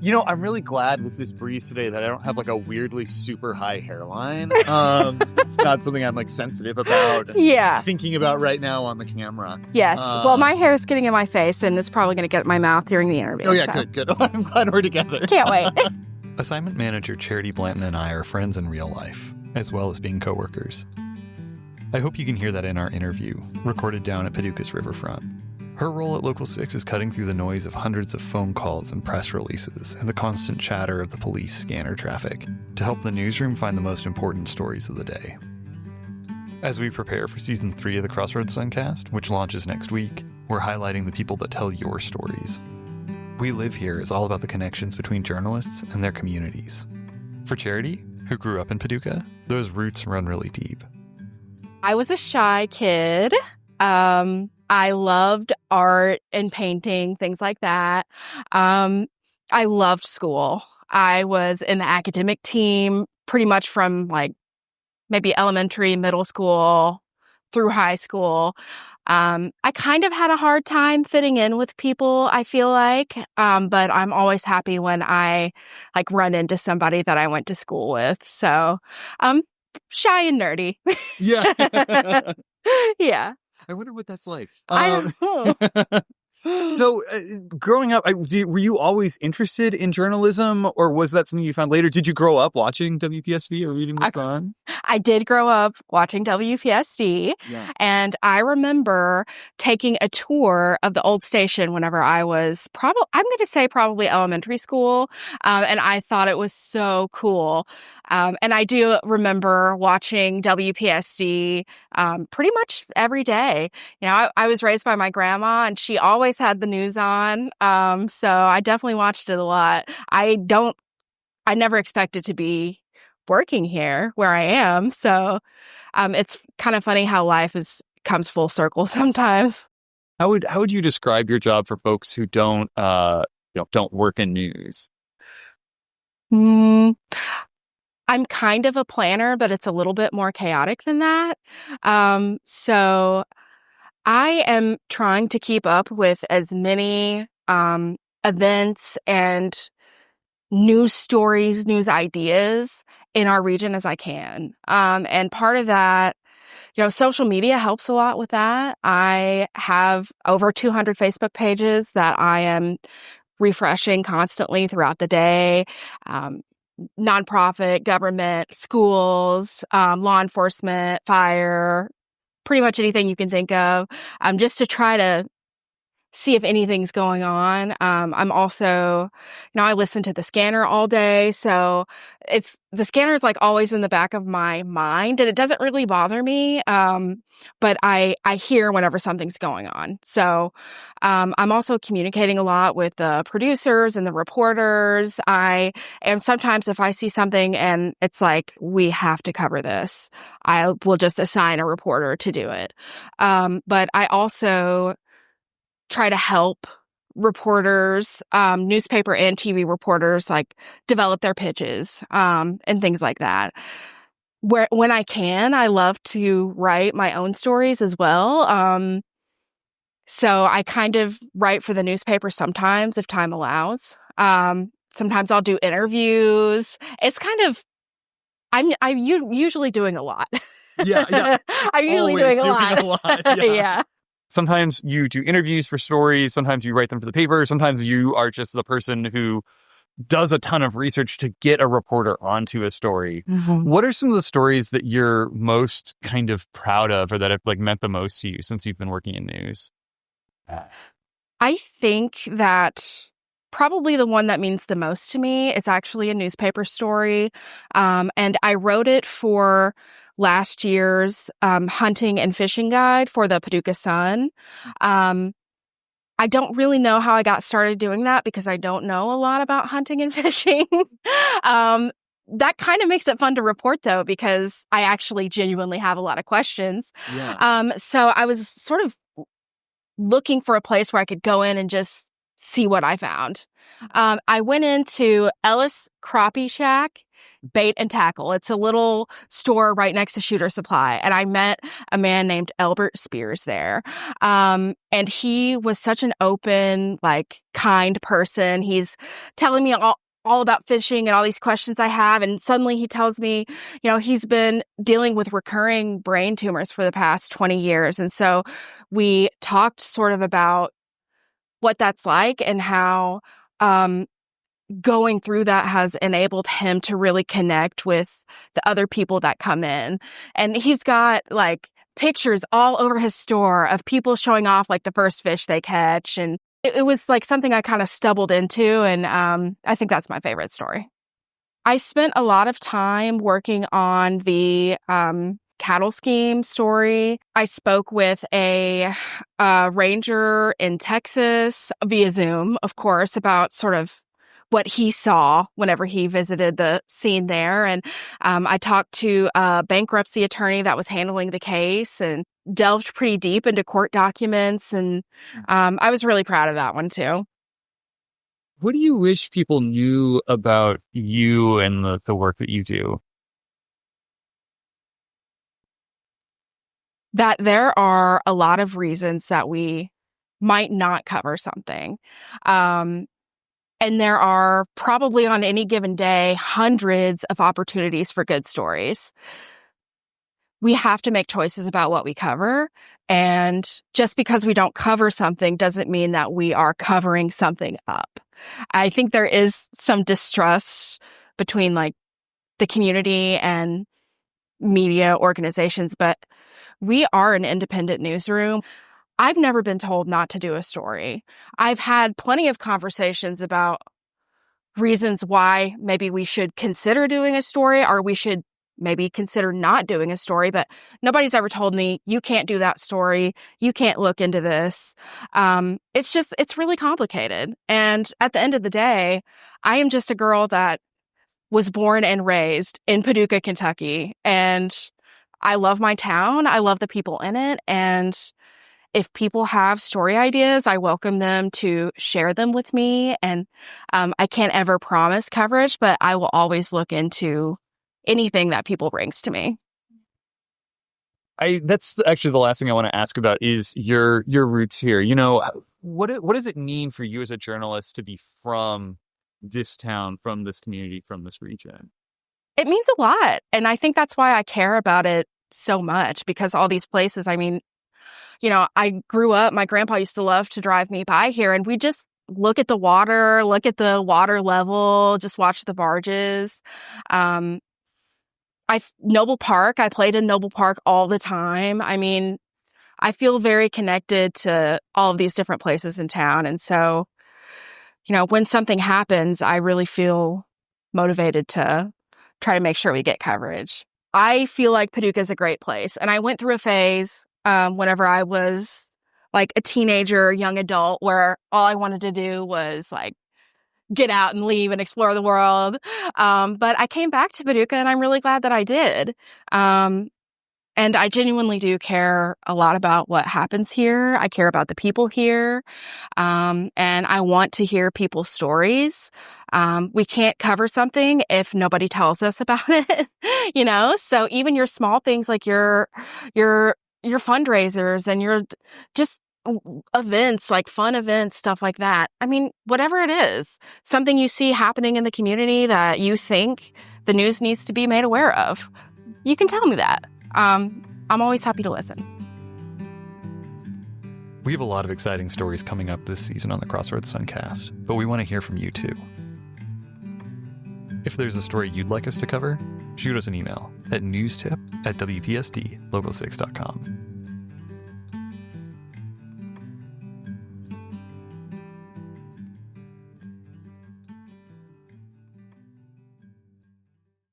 I'm really glad with this breeze today that I don't have like a weirdly super high hairline. It's not something I'm like sensitive about. Yeah. Thinking about right now on the camera. Yes. Well, my hair is getting in my face and it's probably going to get in my mouth during the interview. Oh, yeah, good. I'm glad we're together. Can't wait. Assignment manager Charity Blanton and I are friends in real life, as well as being coworkers. I hope you can hear that in our interview, recorded down at Paducah's riverfront. Her role at Local 6 is cutting through the noise of hundreds of phone calls and press releases and the constant chatter of the police scanner traffic to help the newsroom find the most important stories of the day. As we prepare for Season 3 of the Crossroads Suncast, which launches next week, we're highlighting the people that tell your stories. We Live Here is all about the connections between journalists and their communities. For Charity, who grew up in Paducah, those roots run really deep. I was a shy kid. I loved art and painting, things like that. I loved school. I was in the academic team pretty much from like maybe elementary, middle school through high school. I kind of had a hard time fitting in with people, I feel like. But I'm always happy when I like run into somebody that I went to school with. So, shy and nerdy. Yeah. Yeah. I wonder what that's like. I don't know. So, growing up, were you always interested in journalism, or was that something you found later? Did you grow up watching WPSD or reading The Sun? I did grow up watching WPSD, and I remember taking a tour of the old station whenever I was probably elementary school, and I thought it was so cool. And I do remember watching WPSD pretty much every day. I was raised by my grandma, and she always had the news on, so I definitely watched it a lot. I never expected to be working here where I am, so it's kind of funny how life comes full circle sometimes. How would you describe your job for folks who don't work in news? I'm kind of a planner, but it's a little bit more chaotic than that. So I am trying to keep up with as many events and news stories, news ideas in our region as I can. And part of that, social media helps a lot with that. I have over 200 Facebook pages that I am refreshing constantly throughout the day. Nonprofit, government, schools, law enforcement, fire, pretty much anything you can think of, just to try to see if anything's going on. I'm also, I listen to the scanner all day. So the scanner is like always in the back of my mind, and it doesn't really bother me. But I hear whenever something's going on. So, I'm also communicating a lot with the producers and the reporters. I am sometimes, if I see something and it's like, we have to cover this, I will just assign a reporter to do it. But I also try to help reporters, newspaper and TV reporters, like develop their pitches, and things like that. When I can, I love to write my own stories as well. So I kind of write for the newspaper sometimes if time allows. Sometimes I'll do interviews. It's kind of, I'm usually doing a lot. Yeah. I'm usually doing a lot. Yeah. Sometimes you do interviews for stories. Sometimes you write them for the paper. Sometimes you are just the person who does a ton of research to get a reporter onto a story. Mm-hmm. What are some of the stories that you're most kind of proud of, or that have like meant the most to you since you've been working in news? I think that probably the one that means the most to me is actually a newspaper story. And I wrote it for last year's hunting and fishing guide for the Paducah Sun. I don't really know how I got started doing that because I don't know a lot about hunting and fishing. That kind of makes it fun to report, though, because I actually genuinely have a lot of questions. Yeah. So I was sort of looking for a place where I could go in and just see what I found. I went into Ellis Crappie Shack Bait and Tackle. It's a little store right next to Shooter Supply. And I met a man named Elbert Spears there. And he was such an open, like, kind person. He's telling me all about fishing and all these questions I have. And suddenly he tells me, he's been dealing with recurring brain tumors for the past 20 years. And so we talked sort of about what that's like and how going through that has enabled him to really connect with the other people that come in. And he's got like pictures all over his store of people showing off like the first fish they catch. And it was like something I kind of stumbled into. And I think that's my favorite story. I spent a lot of time working on the cattle scheme story. I spoke with a ranger in Texas via Zoom, of course, about sort of what he saw whenever he visited the scene there. And I talked to a bankruptcy attorney that was handling the case and delved pretty deep into court documents. And I was really proud of that one, too. What do you wish people knew about you and the work that you do? That there are a lot of reasons that we might not cover something. And there are probably on any given day, hundreds of opportunities for good stories. We have to make choices about what we cover. And just because we don't cover something doesn't mean that we are covering something up. I think there is some distrust between like the community and media organizations, but we are an independent newsroom. I've never been told not to do a story. I've had plenty of conversations about reasons why maybe we should consider doing a story or we should maybe consider not doing a story, but nobody's ever told me, you can't do that story. You can't look into this. It's really complicated. And at the end of the day, I am just a girl that was born and raised in Paducah, Kentucky. And I love my town. I love the people in it. And if people have story ideas, I welcome them to share them with me. And I can't ever promise coverage, but I will always look into anything that people brings to me. That's actually the last thing I want to ask about is your roots here. What does it mean for you as a journalist to be from this town, from this community, from this region? It means a lot. And I think that's why I care about it so much, because all these places, I mean, I grew up, my grandpa used to love to drive me by here, and we just look at the water level, just watch the barges. Noble Park, I played in Noble Park all the time. I mean, I feel very connected to all of these different places in town. And so, when something happens, I really feel motivated to try to make sure we get coverage. I feel like Paducah is a great place. And I went through a phase whenever I was like a teenager, young adult, where all I wanted to do was like get out and leave and explore the world. But I came back to Paducah and I'm really glad that I did. And I genuinely do care a lot about what happens here. I care about the people here. And I want to hear people's stories. We can't cover something if nobody tells us about it, So even your small things like your fundraisers and your just events, like fun events, stuff like that. I mean, whatever it is, something you see happening in the community that you think the news needs to be made aware of, you can tell me that. I'm always happy to listen. We have a lot of exciting stories coming up this season on the Crossroads Suncast, but we want to hear from you too. If there's a story you'd like us to cover, shoot us an email at newstip@wpsd-local6.com.